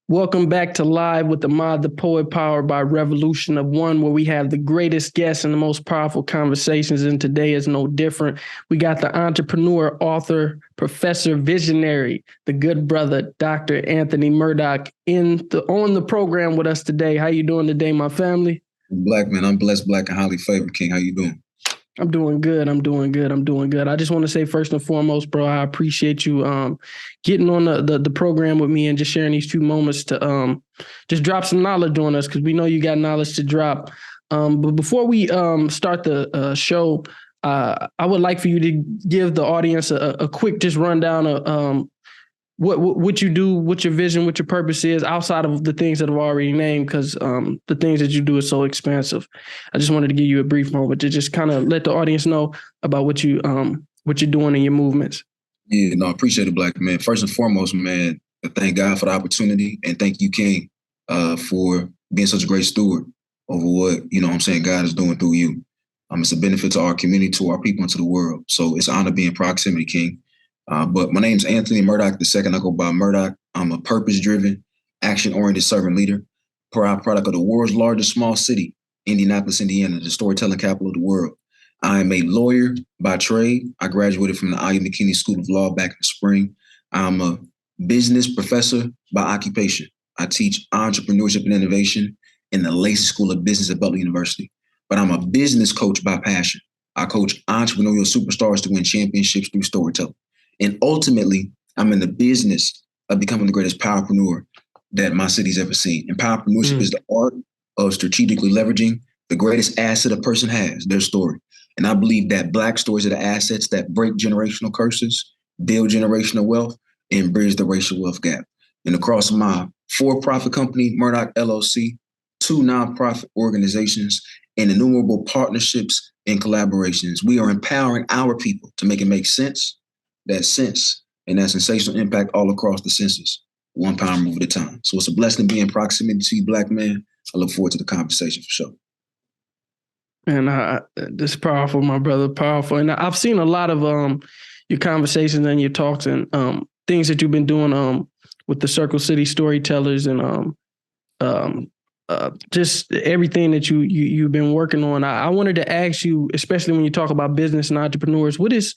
Welcome back to Live with Ahmad, the poet, powered by Revolution of One, where we have the greatest guests and the most powerful conversations. And today is no different. We got the entrepreneur, author, professor, visionary, the good brother, Dr. Anthony Murdock, on the program with us today. How you doing today, my family? Black man, I'm blessed, black, and highly favored, King. How you doing? I'm doing good. I just want to say first and foremost, bro, I appreciate you getting on the program with me and just sharing these few moments to just drop some knowledge on us, because we know you got knowledge to drop. But before we start the show, I would like for you to give the audience a quick just rundown of what you do, what your vision, what your purpose is outside of the things that I've already named, because the things that you do is so expansive. I just wanted to give you a brief moment to just kind of let the audience know about what you're doing in your movements. Yeah, no, I appreciate it, black man. First and foremost, man, I thank God for the opportunity, and thank you, King, for being such a great steward over what, God is doing through you. It's a benefit to our community, to our people, and to the world. So it's an honor being in proximity, King. But my name's Anthony Murdock II. I go by Murdock. I'm a purpose-driven, action-oriented servant leader, proud product of the world's largest small city, Indianapolis, Indiana, the storytelling capital of the world. I am a lawyer by trade. I graduated from the I.U. McKinney School of Law back in the spring. I'm a business professor by occupation. I teach entrepreneurship and innovation in the Lacey School of Business at Butler University. But I'm a business coach by passion. I coach entrepreneurial superstars to win championships through storytelling. And ultimately, I'm in the business of becoming the greatest powerpreneur that my city's ever seen. And powerpreneurship is the art of strategically leveraging the greatest asset a person has, their story. And I believe that Black stories are the assets that break generational curses, build generational wealth, and bridge the racial wealth gap. And across my for-profit company, Murdock LLC, 2 nonprofit organizations, and innumerable partnerships and collaborations, we are empowering our people to make it make sense, that sense, and that sensational impact all across the senses, one power move at a time. So it's a blessing to be in proximity to you, black man. I look forward to the conversation for sure. And this is powerful, my brother, powerful. And I've seen a lot of your conversations and your talks and things that you've been doing with the Circle City Storytellers and just everything that you've been working on. I wanted to ask you, especially when you talk about business and entrepreneurs, what is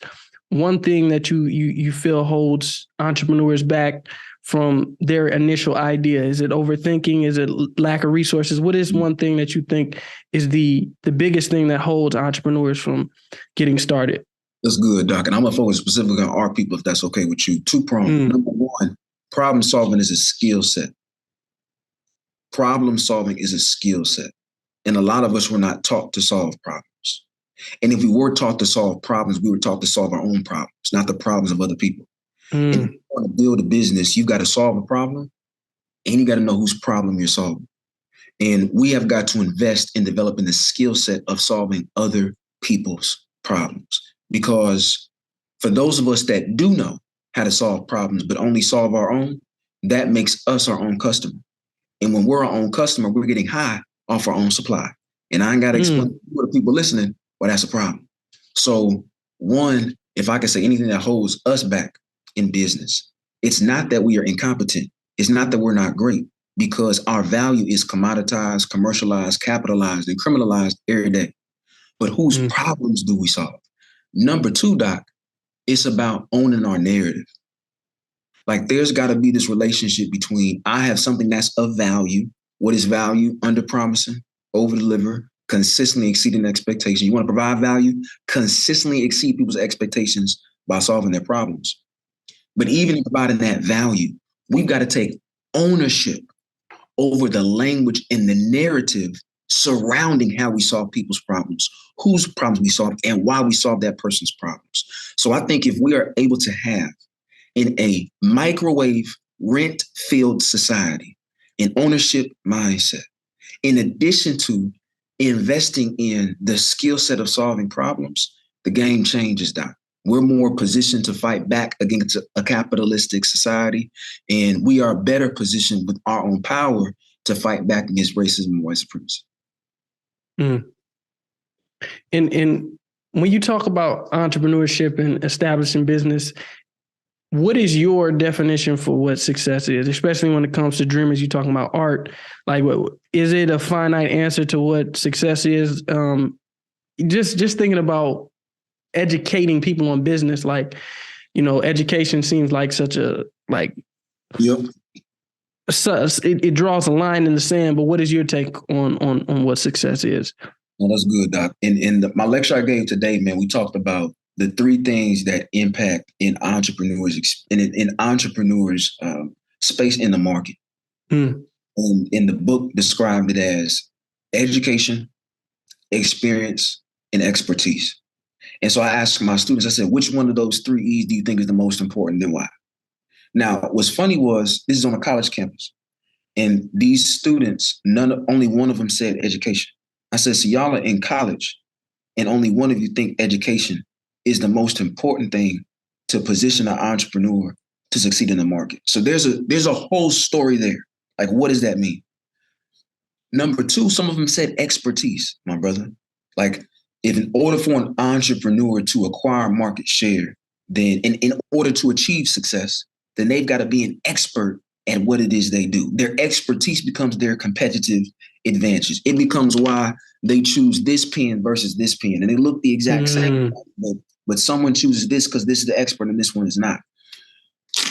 one thing that you feel holds entrepreneurs back from their initial idea? Is it overthinking? Is it lack of resources? What is one thing that you think is the biggest thing that holds entrepreneurs from getting started? That's good, Doc. And I'm going to focus specifically on our people, if that's okay with you. 2-pronged. Number one, problem solving is a skill set. Problem solving is a skill set. And a lot of us were not taught to solve problems. And if we were taught to solve problems, we were taught to solve our own problems, not the problems of other people. And if you want to build a business, you've got to solve a problem, and you got to know whose problem you're solving. And we have got to invest in developing the skill set of solving other people's problems. Because for those of us that do know how to solve problems, but only solve our own, that makes us our own customer. And when we're our own customer, we're getting high off our own supply. And I ain't got to explain to the people listening, well, that's a problem. So one, if I could say anything that holds us back in business, it's not that we are incompetent. It's not that we're not great, because our value is commoditized, commercialized, capitalized, and criminalized every day. But whose problems do we solve? Number 2, Doc, it's about owning our narrative. Like there's got to be this relationship between I have something that's of value. What is value? Under promising, over deliver, consistently exceeding expectations. You want to provide value, consistently exceed people's expectations by solving their problems. But even in providing that value, we've got to take ownership over the language and the narrative surrounding how we solve people's problems, whose problems we solve, and why we solve that person's problems. So I think if we are able to have in a microwave rent-filled society an ownership mindset, in addition to investing in the skill set of solving problems, the game changes, Doc. We're more positioned to fight back against a capitalistic society, and we are better positioned with our own power to fight back against racism and white supremacy. And when you talk about entrepreneurship and establishing business, what is your definition for what success is, especially when it comes to dreamers? You're talking about art. Like, what is it a finite answer to what success is? Just thinking about educating people on business, like, education seems like such a Yep. it draws a line in the sand. But what is your take on what success is? Well, that's good, Doc. In my lecture I gave today, man, we talked about the three things that impact in entrepreneurs space in the market. And in the book, described it as education, experience, and expertise. And so I asked my students, I said, which one of those three E's do you think is the most important, and why? Now, what's funny was this is on a college campus, and these students, only one of them said education. I said, so y'all are in college, and only one of you think education is the most important thing to position an entrepreneur to succeed in the market. So there's a whole story there. Like, what does that mean? Number two, some of them said expertise, my brother. Like, if in order for an entrepreneur to acquire market share, then in order to achieve success, then they've got to be an expert at what it is they do. Their expertise becomes their competitive advantage. It becomes why they choose this pen versus this pen. And they look the exact same, but someone chooses this because this is the expert and this one is not.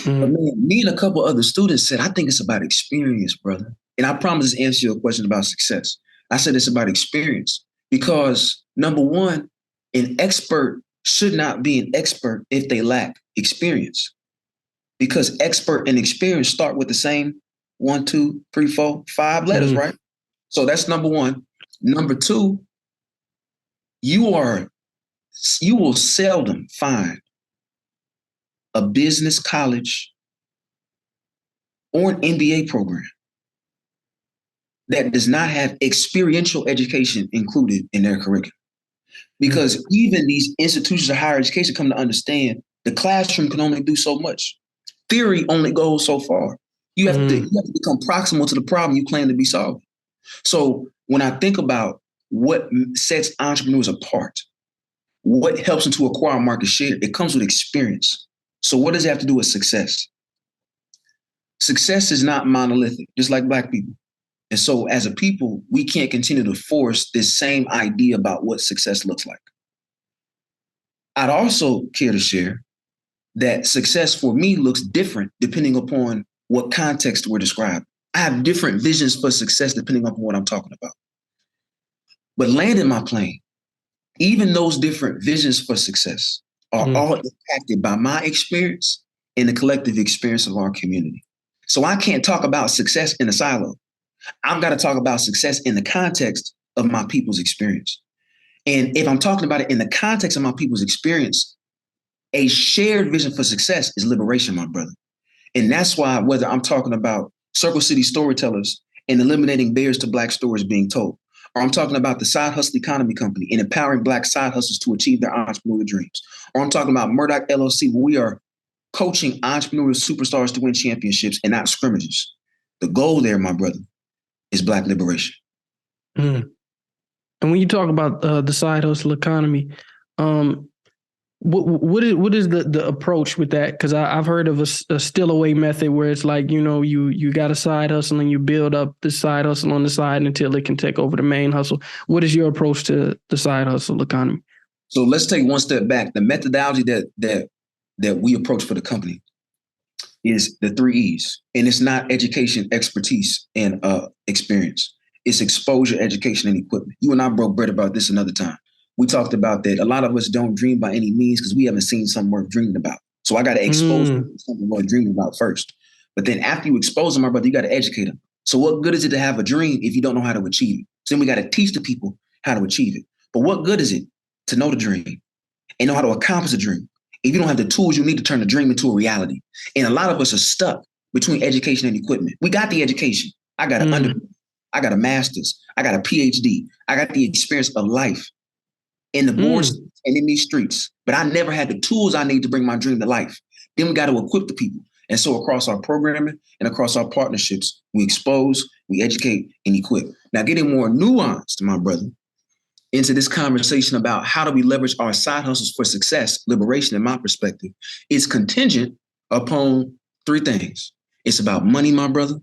But man, me and a couple other students said, I think it's about experience, brother. And I promise to answer your question about success. I said it's about experience because, number one, an expert should not be an expert if they lack experience. Because expert and experience start with the same 1, 2, 3, 4, 5 letters, right? So that's number one. Number two, you will seldom find a business college or an MBA program that does not have experiential education included in their curriculum. Because even these institutions of higher education come to understand the classroom can only do so much. Theory only goes so far. You have to become proximal to the problem you claim to be solving. So when I think about what sets entrepreneurs apart, what helps them to acquire market share, it comes with experience. So what does it have to do with success? Success is not monolithic, just like Black people. And so as a people, we can't continue to force this same idea about what success looks like. I'd also care to share that success for me looks different depending upon what context we're describing. I have different visions for success depending upon what I'm talking about. But landing my plane, even those different visions for success are all impacted by my experience and the collective experience of our community. So I can't talk about success in a silo. I've got to talk about success in the context of my people's experience. And if I'm talking about it in the context of my people's experience, a shared vision for success is liberation, my brother. And that's why whether I'm talking about Circle City storytellers and eliminating barriers to Black stories being told, or I'm talking about the Side Hustle Economy Company and empowering Black side hustlers to achieve their entrepreneurial dreams, or I'm talking about Murdock LLC, where we are coaching entrepreneurial superstars to win championships and not scrimmages. The goal there, my brother, is Black liberation. And when you talk about the side hustle economy, what is the approach with that? Because I've heard of a still away method where it's like, you got a side hustle and you build up the side hustle on the side until it can take over the main hustle. What is your approach to the side hustle economy? So let's take one step back. The methodology that we approach for the company is the 3 E's. And it's not education, expertise, and experience. It's exposure, education, and equipment. You and I broke bread about this another time. We talked about that. A lot of us don't dream by any means because we haven't seen something worth dreaming about. So I got to expose them to something worth dreaming about first. But then after you expose them, my brother, you got to educate them. So what good is it to have a dream if you don't know how to achieve it? So then we got to teach the people how to achieve it. But what good is it to know the dream and know how to accomplish the dream if you don't have the tools you need to turn the dream into a reality? And a lot of us are stuck between education and equipment. We got the education. I got an undergrad. I got a master's. I got a PhD. I got the experience of life in the boards and in these streets. But I never had the tools I need to bring my dream to life. Then we got to equip the people. And so across our programming and across our partnerships, we expose, we educate, and equip. Now, getting more nuanced, my brother, into this conversation about how do we leverage our side hustles for success, liberation, in my perspective, is contingent upon three things. It's about money, my brother.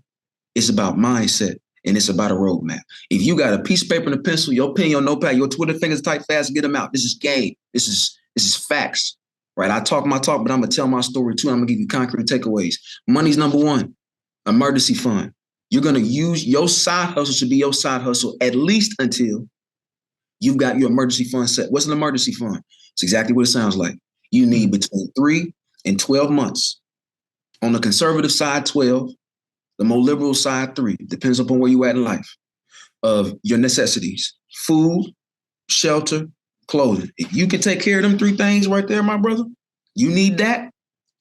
It's about mindset. And it's about a roadmap. If you got a piece of paper and a pencil, your pen, your notepad, your Twitter fingers type fast, get them out. This is game. This is facts, right? I talk my talk, but I'm gonna tell my story too. I'm gonna give you concrete takeaways. Money's number one. Emergency fund. You're gonna use your side hustle should be your side hustle at least until you've got your emergency fund set. What's an emergency fund? It's exactly what it sounds like. You need between 3 and 12 months. On the conservative side, 12. The more liberal side, 3, depends upon where you at in life, of your necessities: food, shelter, clothing. If you can take care of them 3 things right there, my brother, you need that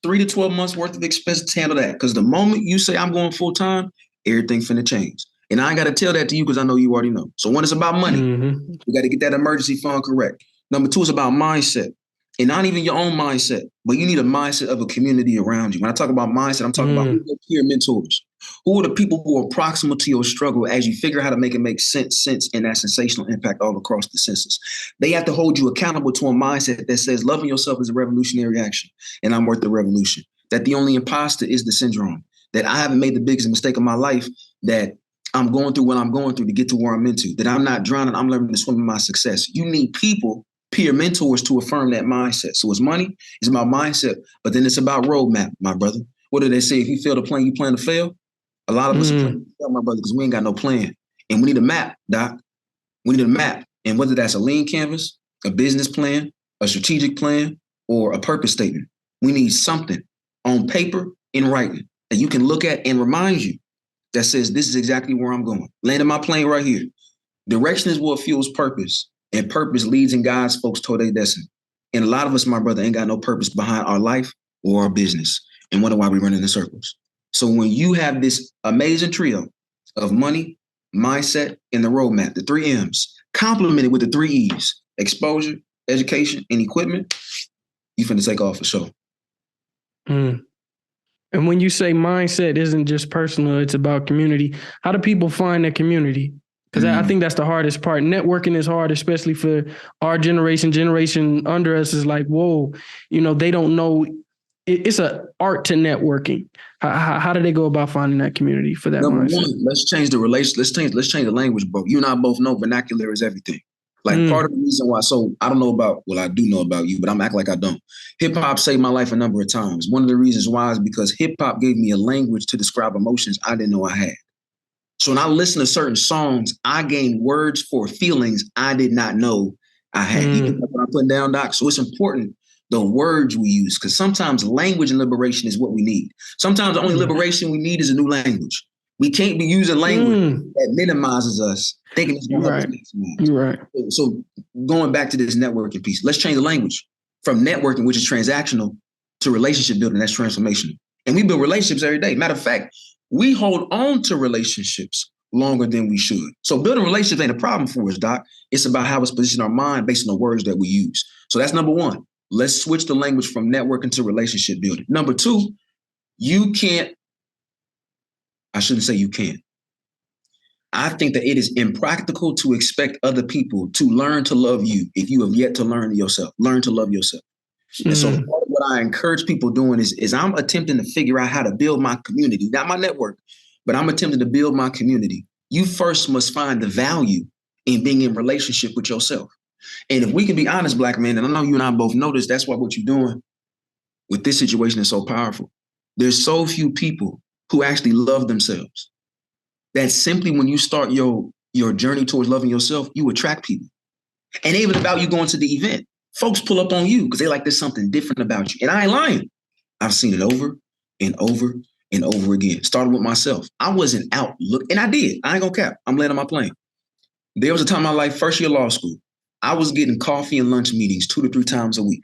3 to 12 months worth of expense to handle that. Because the moment you say I'm going full time, everything finna change. And I ain't got to tell that to you because I know you already know. So one is about money. You got to get that emergency fund correct. Number 2 is about mindset. And not even your own mindset, but you need a mindset of a community around you. When I talk about mindset, I'm talking about who are your peer mentors. Who are the people who are proximal to your struggle as you figure how to make it make sense, and that sensational impact all across the senses? They have to hold you accountable to a mindset that says loving yourself is a revolutionary action, and I'm worth the revolution. That the only imposter is the syndrome. That I haven't made the biggest mistake of my life, that I'm going through what I'm going through to get to where I'm into. That I'm not drowning, I'm learning to swim in my success. You need people, peer mentors, to affirm that mindset. So it's money, it's about mindset, but then it's about roadmap, my brother. What do they say? If you fail to plan, you plan to fail. A lot of us are playing to fail, my brother, because we ain't got no plan. And we need a map, Doc. We need a map. And whether that's a lean canvas, a business plan, a strategic plan, or a purpose statement, we need something on paper in writing that you can look at and remind you that says, this is exactly where I'm going. Landing my plane right here. Direction is what fuels purpose, and purpose leads and guides folks toward their destiny. And a lot of us, my brother, ain't got no purpose behind our life or our business, and wonder why we run in circles. So when you have this amazing trio of money, mindset, and the roadmap, the 3 M's, complemented with the 3 E's, exposure, education, and equipment, you finna take off for sure. And when you say mindset isn't just personal, it's about community. How do people find that community? Because I think that's the hardest part. Networking is hard, especially for our generation under us is like, whoa, they don't know. It's an art to networking. How do they go about finding that community for that Number mindset? 1, let's change the relation. Let's change the language, bro. You and I both know vernacular is everything. Like part of the reason why, so I don't know about, well, I do know about you, but I'm acting like I don't. Hip hop saved my life a number of times. One of the reasons why is because hip hop gave me a language to describe emotions I didn't know I had. So when I listen to certain songs, I gain words for feelings I did not know I had. You know what I'm putting down, Doc? So it's important the words we use, because sometimes language and liberation is what we need. Sometimes the only liberation we need is a new language. We can't be using language that minimizes us, thinking it's going to help us maximize. You're right. So going back to this networking piece, let's change the language from networking, which is transactional, to relationship building. That's transformational. And we build relationships every day. Matter of fact, we hold on to relationships longer than we should. So building relationships ain't a problem for us, Doc. It's about how it's positioned our mind based on the words that we use. So that's number 1. Let's switch the language from networking to relationship building. Number 2, I shouldn't say you can't. I think that it is impractical to expect other people to learn to love you if you have yet to learn to love yourself. And so part of what I encourage people doing is I'm attempting to figure out how to build my community, not my network, but I'm attempting to build my community. You first must find the value in being in relationship with yourself. And if we can be honest, black men, and I know you and I both know this, that's why what you're doing with this situation is so powerful. There's so few people who actually love themselves. That simply when you start your journey towards loving yourself, you attract people. And even about you going to the event, folks pull up on you because they like there's something different about you. And I ain't lying. I've seen it over and over and over again. Started with myself. I wasn't out and I did. I ain't gonna cap. I'm landing my plane. There was a time in my life, first year law school, I was getting coffee and lunch meetings 2 to 3 times a week.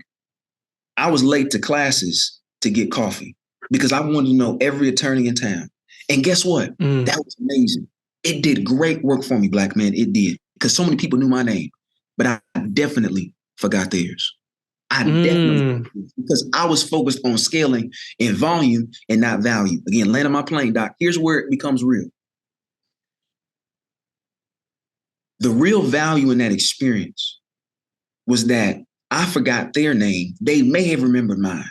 I was late to classes to get coffee because I wanted to know every attorney in town. And guess what? That was amazing. It did great work for me, black man. It did. Because so many people knew my name, but I definitely forgot theirs. Because I was focused on scaling in volume and not value. Again, landing my plane, Doc. Here's where it becomes real. The real value in that experience was that I forgot their name. They may have remembered mine.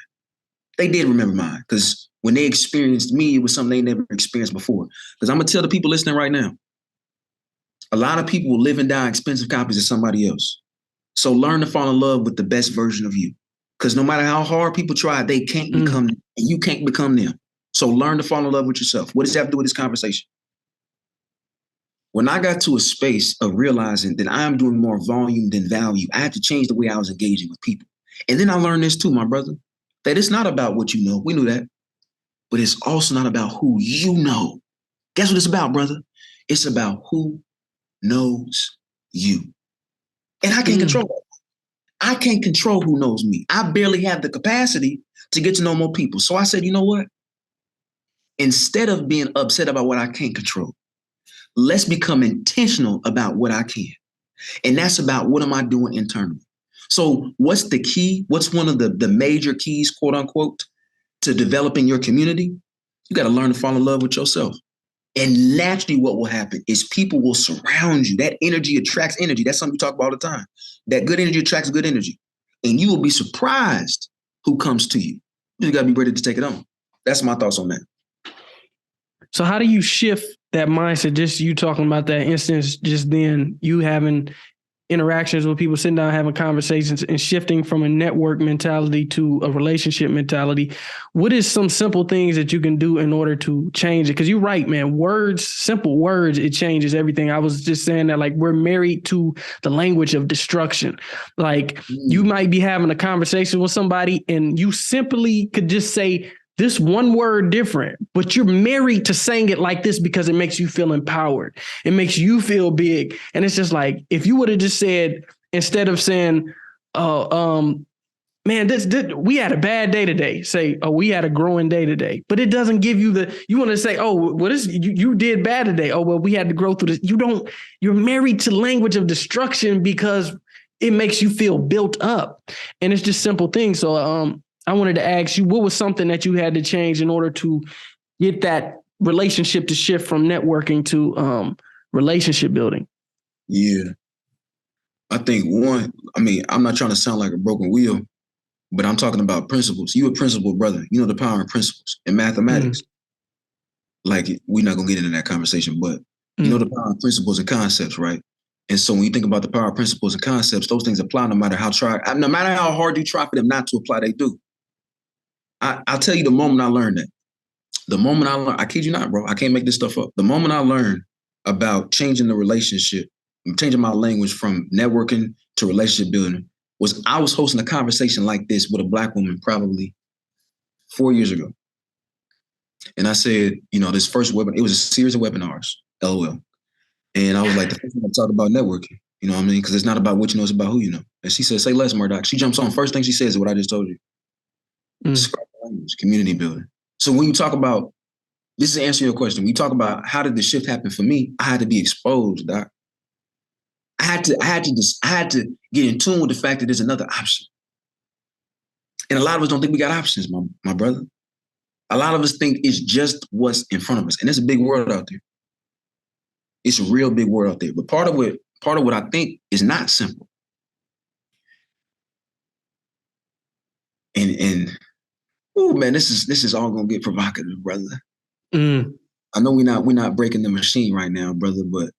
They did remember mine because when they experienced me, it was something they never experienced before. Because I'm going to tell the people listening right now, a lot of people will live and die expensive copies of somebody else. So learn to fall in love with the best version of you. Because no matter how hard people try, they can't become them, and you can't become them. So learn to fall in love with yourself. What does that have to do with this conversation? When I got to a space of realizing that I'm doing more volume than value, I had to change the way I was engaging with people. And then I learned this too, my brother, that it's not about what you know. We knew that. But it's also not about who you know. Guess what it's about, brother? It's about who knows you. And I can't control that. I can't control who knows me. I barely have the capacity to get to know more people. So I said, you know what? Instead of being upset about what I can't control, let's become intentional about what I can. And that's about what am I doing internally. So what's the key? What's one of the major keys, quote unquote, to developing your community? You got to learn to fall in love with yourself. And naturally what will happen is people will surround you. That energy attracts energy. That's something we talk about all the time. That good energy attracts good energy. And you will be surprised who comes to you. You just got to be ready to take it on. That's my thoughts on that. So how do you shift that mindset? Just you talking about that instance, just then you having interactions with people, sitting down, having conversations and shifting from a network mentality to a relationship mentality. What is some simple things that you can do in order to change it? Because you're right, man, words, simple words, it changes everything. I was just saying that, like, we're married to the language of destruction. Like you might be having a conversation with somebody and you simply could just say this one word different, but you're married to saying it like this because it makes you feel empowered. It makes you feel big. And it's just like, if you would have just said, instead of saying, man, this we had a bad day today, say, oh, we had a growing day today. But it doesn't give you you want to say, oh, well, you did bad today. Oh, well, we had to grow through this. You're married to language of destruction because it makes you feel built up. And it's just simple things. So, I wanted to ask you, what was something that you had to change in order to get that relationship to shift from networking to relationship building? Yeah. I think one, I'm not trying to sound like a broken wheel, but I'm talking about principles. You a principle, brother. You know the power of principles in mathematics. Like, we're not going to get into that conversation, but you know the power of principles and concepts, right? And so when you think about the power of principles and concepts, those things apply no matter how hard you try for them not to apply, they do. I'll tell you the moment I learned that. The moment I learned, I kid you not, bro, I can't make this stuff up. The moment I learned about changing the relationship, changing my language from networking to relationship building, was I was hosting a conversation like this with a Black woman probably 4 years ago. And I said, this first webinar, it was a series of webinars, LOL. And I was like, the first time I talk about networking, you know what I mean? Because it's not about what you know, it's about who you know. And she said, say less, Murdock. She jumps on. First thing she says is what I just told you. Language, community building. So when you talk about, this is answering your question. When you talk about how did the shift happen for me, I had to be exposed, Doc. I had to get in tune with the fact that there's another option. And a lot of us don't think we got options, my brother. A lot of us think it's just what's in front of us. And there's a big world out there. It's a real big world out there. But part of what I think is not simple. And oh man, this is all gonna get provocative, brother. I know we're not breaking the machine right now, brother, but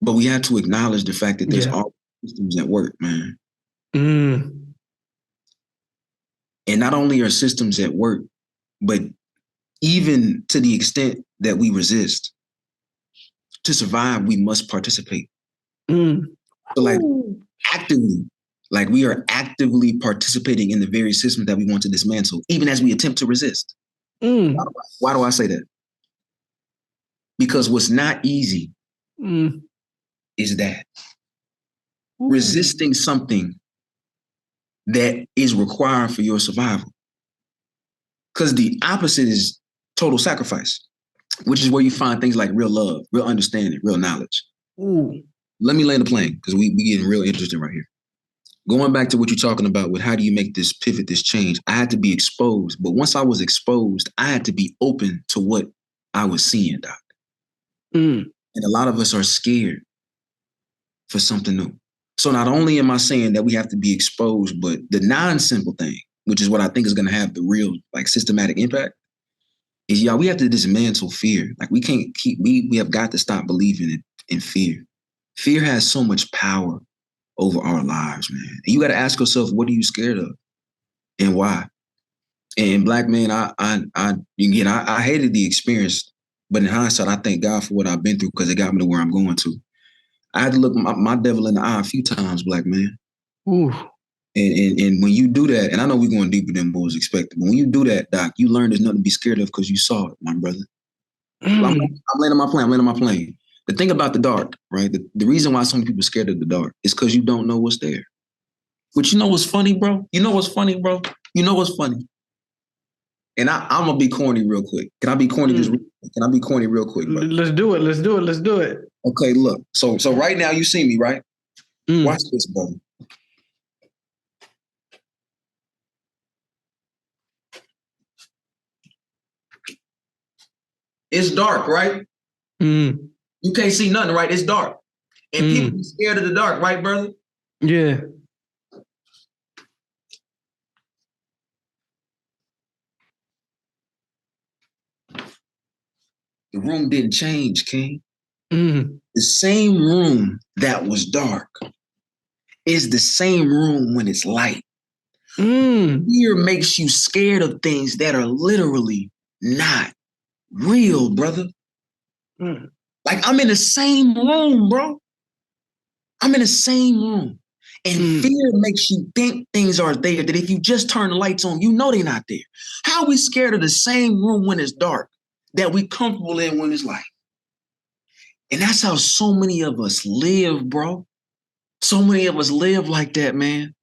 we have to acknowledge the fact that there's all systems at work, man. And not only are systems at work, but even to the extent that we resist, to survive, we must participate. So we are actively participating in the very system that we want to dismantle, even as we attempt to resist. Why do I say that? Because what's not easy is that resisting something that is required for your survival. Because the opposite is total sacrifice, which is where you find things like real love, real understanding, real knowledge. Let me land the plane because we getting real interesting right here. Going back to what you're talking about with how do you make this pivot, this change, I had to be exposed. But once I was exposed, I had to be open to what I was seeing, Doc. And a lot of us are scared for something new. So not only am I saying that we have to be exposed, but the non-simple thing, which is what I think is going to have the real like systematic impact, is we have to dismantle fear. Like we can't we have got to stop believing in fear. Fear has so much power over our lives, man. And you got to ask yourself, what are you scared of and why? And Black man, I hated the experience, but in hindsight, I thank God for what I've been through because it got me to where I'm going to. I had to look my devil in the eye a few times, Black man. Ooh. And when you do that, and I know we're going deeper than what was expected, but when you do that, Doc, you learn there's nothing to be scared of because you saw it, my brother. I'm landing my plane. The thing about the dark, right? The reason why so many people are scared of the dark is because you don't know what's there. But you know what's funny, bro? You know what's funny, bro? You know what's funny? And I'm gonna be corny real quick. Can I be corny? Can I be corny real quick, bro? Let's do it. Okay, look. So right now you see me, right? Watch this, brother. It's dark, right? You can't see nothing, right? It's dark. And people be scared of the dark, right, brother? Yeah. The room didn't change, King. The same room that was dark is the same room when it's light. Fear makes you scared of things that are literally not real, brother. Like I'm in the same room, bro. I'm in the same room. And fear makes you think things are there that if you just turn the lights on, you know they're not there. How are we scared of the same room when it's dark that we comfortable in when it's light? And that's how so many of us live, bro. So many of us live like that, man.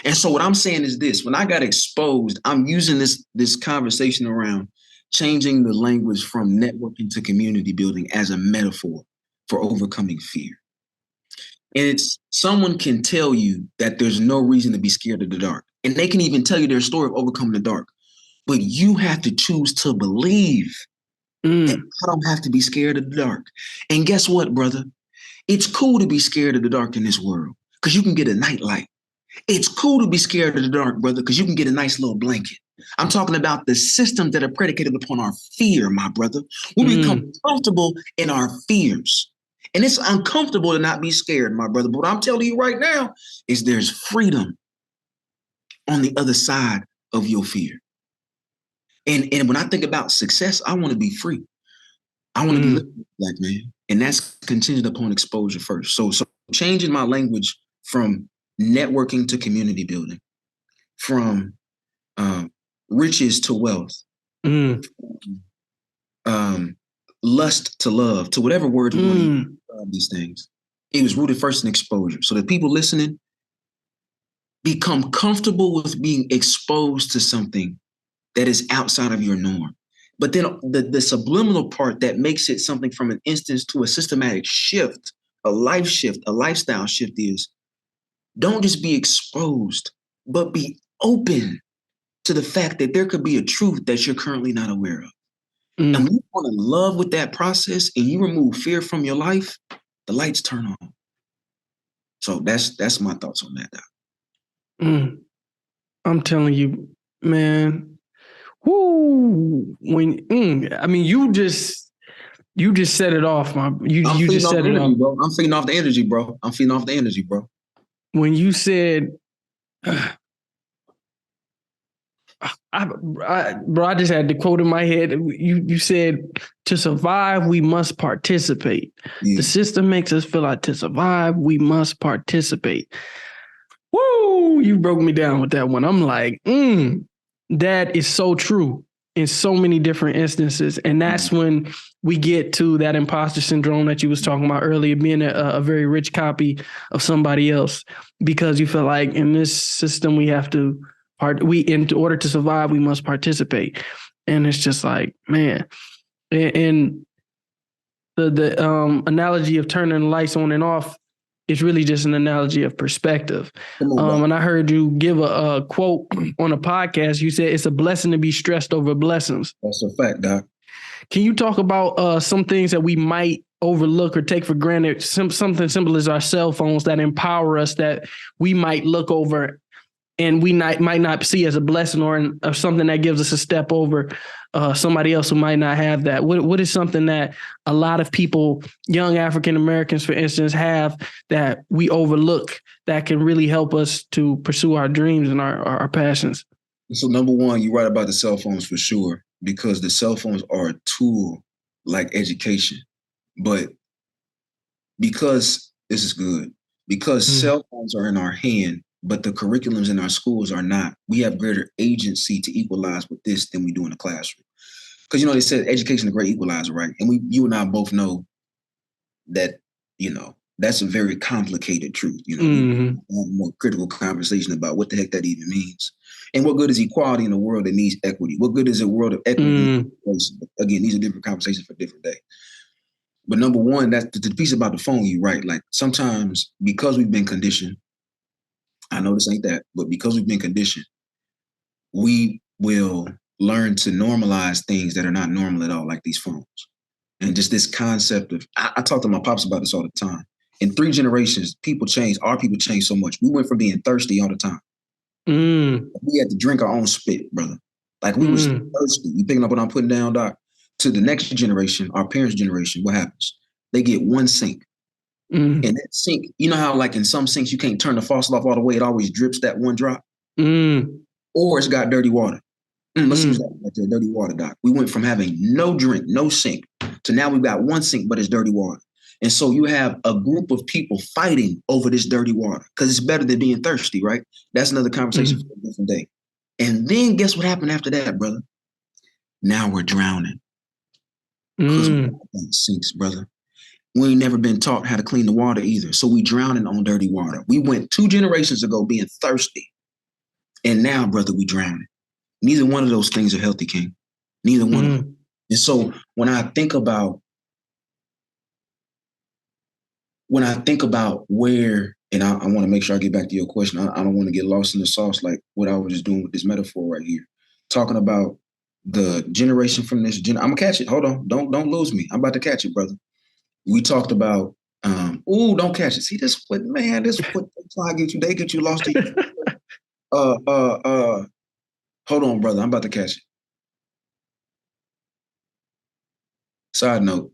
And so what I'm saying is this: when I got exposed, I'm using this conversation around changing the language from networking to community building as a metaphor for overcoming fear. And it's someone can tell you that there's no reason to be scared of the dark. And they can even tell you their story of overcoming the dark. But you have to choose to believe that I don't have to be scared of the dark. And guess what, brother? It's cool to be scared of the dark in this world because you can get a nightlight. It's cool to be scared of the dark, brother, because you can get a nice little blanket. I'm talking about the systems that are predicated upon our fear, my brother. We become comfortable in our fears. And it's uncomfortable to not be scared, my brother. But what I'm telling you right now is there's freedom on the other side of your fear. And when I think about success, I want to be free. I want to be living, Black man. And that's contingent upon exposure first. So changing my language from networking to community building, from riches to wealth, lust to love, to whatever word you want to use these things. It was rooted first in exposure. So that people listening become comfortable with being exposed to something that is outside of your norm. But then the subliminal part that makes it something from an instance to a systematic shift, a life shift, a lifestyle shift is don't just be exposed, but be open to the fact that there could be a truth that you're currently not aware of. And when you fall in love with that process and you remove fear from your life, the lights turn on. So that's my thoughts on that, Doc. I'm telling you, man. Whoo! I mean, you just set it off, you just set it off, bro. I'm feeding off the energy, bro. When you said, I just had the quote in my head. You said, to survive, we must participate. Yeah. The system makes us feel like to survive, we must participate. Woo! You broke me down with that one. I'm like, that is so true in so many different instances. And that's when we get to that imposter syndrome that you was talking about earlier, being a very rich copy of somebody else, because you feel like in this system, we have to in order to survive, we must participate. And it's just like, man, and the analogy of turning the lights on and off is really just an analogy of perspective. And I heard you give a quote on a podcast. You said it's a blessing to be stressed over blessings. That's a fact, Doc. Can you talk about some things that we might overlook or take for granted? Something simple as our cell phones that empower us that we might look over and we might not see as a blessing or something that gives us a step over somebody else who might not have that? What is something that a lot of people, young African Americans, for instance, have that we overlook that can really help us to pursue our dreams and our passions? So number one, you're right about the cell phones for sure, because the cell phones are a tool like education. But because this is good, because cell phones are in our hand, but the curriculums in our schools are not, we have greater agency to equalize with this than we do in the classroom. Because, they said education is a great equalizer, right? And you and I both know that, that's a very complicated truth. We have a more critical conversation about what the heck that even means. And what good is equality in a world that needs equity? What good is a world of equity? Again, these are different conversations for different days. But number one, that's the piece about the phone, you're right. Like sometimes because we've been conditioned, I know this ain't that, but because we've been conditioned, we will learn to normalize things that are not normal at all, like these phones. And just this concept of, I talk to my pops about this all the time. In 3 generations, our people changed so much. We went from being thirsty all the time. We had to drink our own spit, brother. Like we was thirsty. You picking up what I'm putting down, Doc? To the next generation, our parents' generation, what happens? They get one sink. And that sink, you know how like in some sinks you can't turn the faucet off all the way, it always drips that one drop? Or it's got dirty water. Let's use that right there, dirty water, Doc. We went from having no drink, no sink, to now we've got one sink, but it's dirty water. And so you have a group of people fighting over this dirty water because it's better than being thirsty, right? That's another conversation for a different day. And then guess what happened after that, brother? Now we're drowning. Because we got sinks, brother. We ain't never been taught how to clean the water either. So we drowning on dirty water. We went 2 generations ago being thirsty. And now, brother, we drowning. Neither one of those things are healthy, King. Neither one of them. And so when I think about where, and I want to make sure I get back to your question. I don't want to get lost in the sauce like what I was just doing with this metaphor right here. Talking about the generation from this I'm gonna catch it. Hold on. Don't lose me. I'm about to catch it, brother. We talked about don't catch it. See, this what they try to get you, they get you lost. Hold on, brother. I'm about to catch it. Side note,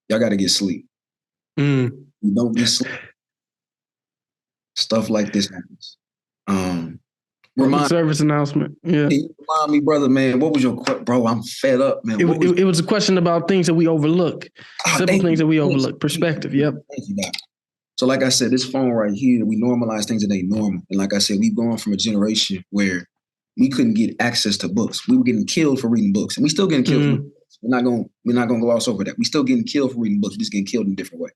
y'all gotta get sleep. You don't get sleep. Stuff like this happens. Service announcement. Yeah. Remind me, brother, man. What was your question? Bro, I'm fed up, man. It was a question about things that we overlook. Simple things that we overlook. Perspective. Yep. Thank you, Doc. So like I said, this phone right here, we normalize things that ain't normal. And like I said, we've gone from a generation where we couldn't get access to books. We were getting killed for reading books. And we still getting killed for reading books. We're not gonna gloss over that. We still getting killed for reading books. We're just getting killed in a different way.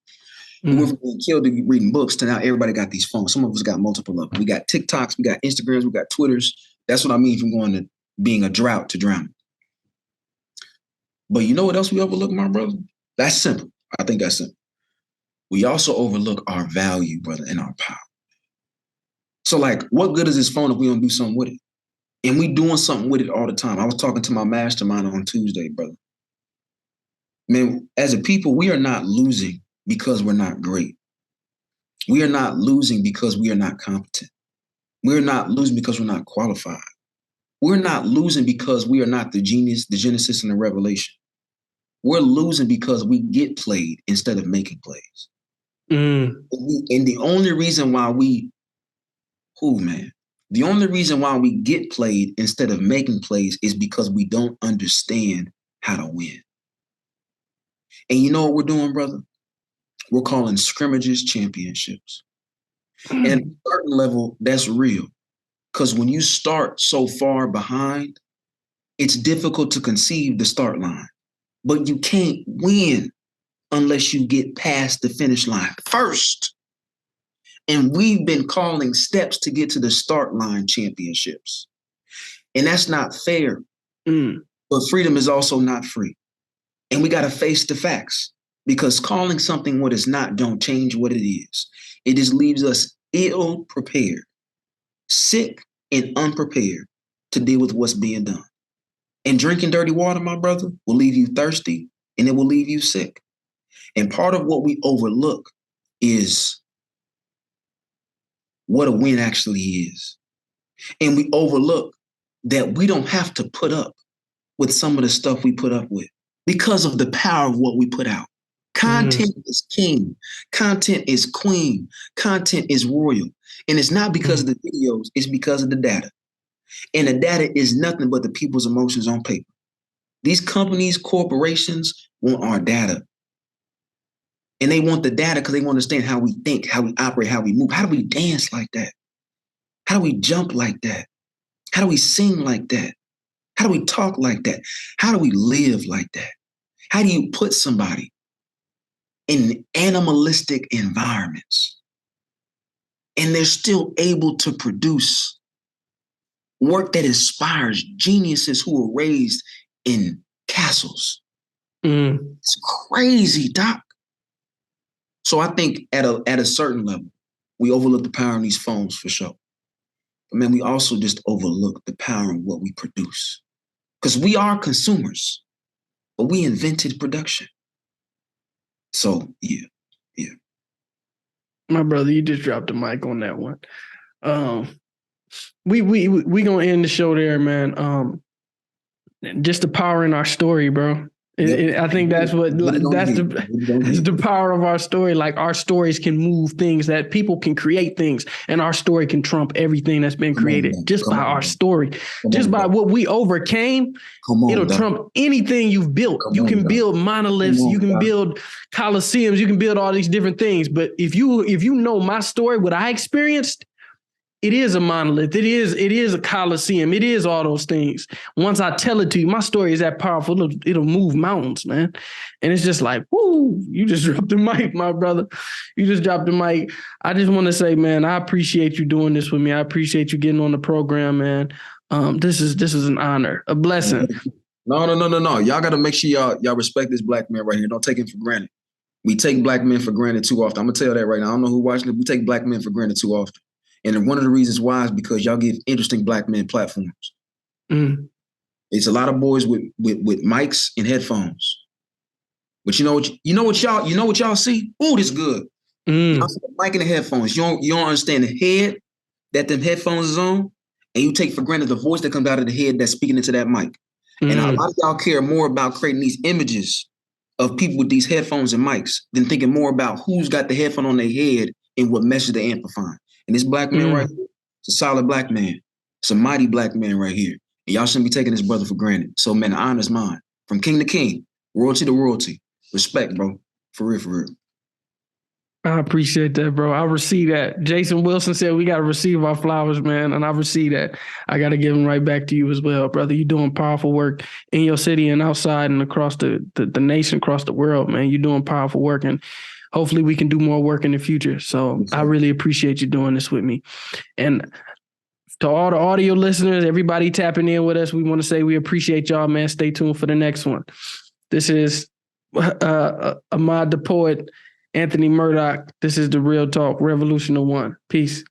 We went from being killed to reading books to now everybody got these phones. Some of us got multiple of them. We got TikToks, we got Instagrams, we got Twitters. That's what I mean from going to being a drought to drowning. But you know what else we overlook, my brother? That's simple. I think that's simple. We also overlook our value, brother, and our power. So like, what good is this phone if we don't do something with it? And we doing something with it all the time. I was talking to my mastermind on Tuesday, brother. Man, as a people, we are not losing because we're not great. We are not losing because we are not competent. We're not losing because we're not qualified. We're not losing because we are not the genius, the Genesis, and the Revelation. We're losing because we get played instead of making plays. And the only reason why the only reason why we get played instead of making plays is because we don't understand how to win. And you know what we're doing, brother? We're calling scrimmages championships. And at a certain level, that's real. Because when you start so far behind, it's difficult to conceive the start line. But you can't win unless you get past the finish line first. And we've been calling steps to get to the start line championships. And that's not fair. But freedom is also not free. And we got to face the facts, because calling something what it's not don't change what it is. It just leaves us ill prepared, sick and unprepared to deal with what's being done. And drinking dirty water, my brother, will leave you thirsty and it will leave you sick. And part of what we overlook is what a win actually is. And we overlook that we don't have to put up with some of the stuff we put up with because of the power of what we put out. Content is king. Content is queen. Content is royal. And it's not because of the videos, it's because of the data. And the data is nothing but the people's emotions on paper. These companies, corporations want our data. And they want the data because they want to understand how we think, how we operate, how we move. How do we dance like that? How do we jump like that? How do we sing like that? How do we talk like that? How do we live like that? How do you put somebody in animalistic environments and they're still able to produce work that inspires geniuses who were raised in castles? It's crazy, Doc. So I think at a certain level, we overlook the power in these phones for sure. But man, we also just overlook the power in what we produce. Because we are consumers, but we invented production. So yeah. My brother, you just dropped the mic on that one. We gonna end the show there, man. Just the power in our story, bro. I think that's the power of our story. Like, our stories can move things, that people can create things, and our story can trump everything that's been created just by our story, just by what we overcame. It'll trump anything you've built. You can build monoliths, you can build coliseums, you can build all these different things. But if you know my story, what I experienced, it is a monolith. It is a coliseum. It is all those things. Once I tell it to you, my story is that powerful. It'll move mountains, man. And it's just like, whoo, you just dropped the mic, my brother. You just dropped the mic. I just want to say, man, I appreciate you doing this with me. I appreciate you getting on the program, man. This is an honor, a blessing. No. Y'all got to make sure y'all respect this black man right here. Don't take him for granted. We take black men for granted too often. I'm going to tell you that right now. I don't know who watching it. We take black men for granted too often. And one of the reasons why is because y'all give interesting black men platforms. It's a lot of boys with mics and headphones. But you know what y'all see? Ooh, this is good. Y'all see the mic and the headphones. You don't understand the head that them headphones is on, and you take for granted the voice that comes out of the head that's speaking into that mic. And a lot of y'all care more about creating these images of people with these headphones and mics than thinking more about who's got the headphone on their head and what message they're amplifying. And this black man right here, it's a solid black man. It's a mighty black man right here. And y'all shouldn't be taking this brother for granted. So, man, the honor is mine. From king to king, royalty to royalty. Respect, bro. For real, for real. I appreciate that, bro. I receive that. Jason Wilson said we got to receive our flowers, man. And I receive that. I got to give them right back to you as well, brother. You're doing powerful work in your city and outside and across the nation, across the world, man. You're doing powerful work. And hopefully we can do more work in the future. So I really appreciate you doing this with me. And to all the audio listeners, everybody tapping in with us, we want to say we appreciate y'all, man. Stay tuned for the next one. This is Ahmad the Poet, Anthony Murdock. This is The Real Talk, Revolution of One. Peace.